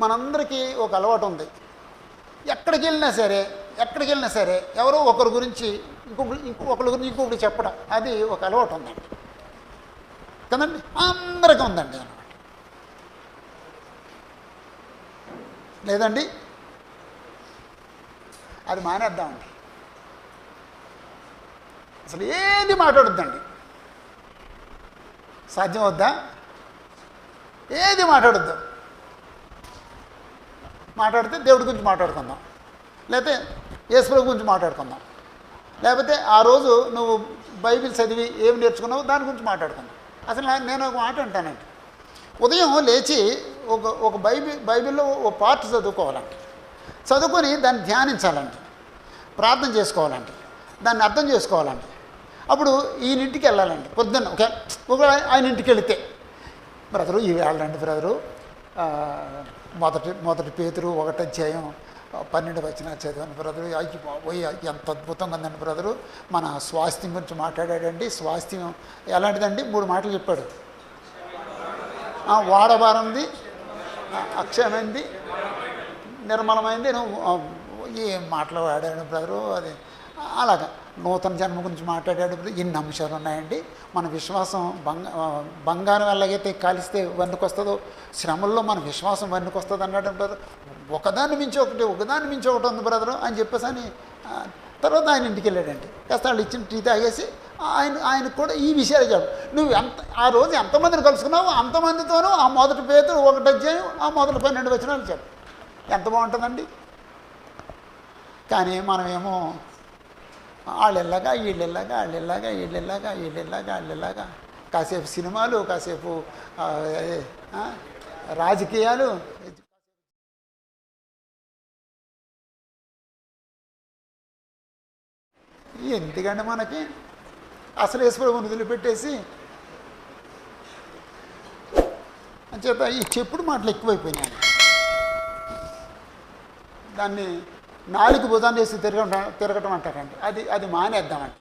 మనందరికీ ఒక అలవాటు ఉంది. ఎక్కడికి వెళ్ళినా సరే ఎవరో ఒకరి గురించి ఒకరి గురించి ఇంకొకటి చెప్పడం, అది ఒక అలవాటు ఉందండి కదండి, అందరికీ ఉందండి అన్నమాట. లేదండి, అది మానేద్దామండి. అసలు ఏది మాట్లాడొద్దండి. సాధ్యం అవుద్దా? ఏది మాట్లాడొద్దు. మాట్లాడితే దేవుడి గురించి మాట్లాడుకుందాం, లేకపోతే యేసుప్రభు గురించి మాట్లాడుకుందాం, లేకపోతే ఆ రోజు నువ్వు బైబిల్ చదివి ఏమి నేర్చుకున్నావు దాని గురించి మాట్లాడుకుందాం. అసలు నేను ఒక మాట అంటానండి, ఉదయం లేచి ఒక బైబిల్లో ఒక పార్ట్ చదువుకోవాలండి. చదువుకొని దాన్ని ధ్యానించాలండి, ప్రార్థన చేసుకోవాలండి, దాన్ని అర్థం చేసుకోవాలండి. అప్పుడు ఈయనింటికి వెళ్ళాలండి. పొద్దున్న ఒక ఆయన ఇంటికి వెళితే, బ్రదరు ఈ వెళ్ళండి బ్రదరు, మొదటి పేతురు 1వ అధ్యాయం 12వ వచనం చదివాను బ్రదరు. అయ్యి బాబోయ్ ఎంత అద్భుతంగా ఉందండి బ్రదరు. మన స్వాస్థ్యం గురించి మాట్లాడాడండి. స్వాస్థ్యం ఎలాంటిదండి? 3 మాటలు చెప్పాడు. వాడబారంది, అక్షయమైంది, నిర్మలమైంది. ఏం మాటలు వాడాడు బ్రదరు. అది అలాగా నూతన జన్మ గురించి మాట్లాడాడు. ఇన్ని అంశాలు ఉన్నాయండి. మన విశ్వాసం బంగారం ఎలాగైతే కాలిస్తే వన్నుకొస్తుందో, శ్రమల్లో మన విశ్వాసం వన్నుకొస్తుంది అన్నాడు బ్రదర్. ఒకదాన్ని మించి ఒకటి ఉంది బ్రదరు అని చెప్పేసి అని తర్వాత ఆయన ఇంటికి వెళ్ళాడండి. కాస్త వాళ్ళు ఇచ్చిన టీ తాగేసి ఆయనకు కూడా ఈ విషయాలు చెప్పు. నువ్వు ఆ రోజు ఎంతమందిని కలుసుకున్నావు, అంతమందితోనూ ఆ మొదటి పేతురు 1వ అధ్యాయం ఆ మొదటి 12 వచనాలు చెప్పు. ఎంత బాగుంటుందండి. కానీ మనమేమో వీళ్ళెల్లాగా కాసేపు సినిమాలు, కాసేపు రాజకీయాలు. ఎందుకంటే మనకి అసలు యేసుప్రభువుని వదిలిపెట్టేసి అంచేత ఈ చెప్పుడు మాటలు ఎక్కువైపోయినాయి. దాన్ని 4 భుజాన్ని వేసి తిరగటం అంటారండి. అది మానేద్దామండి.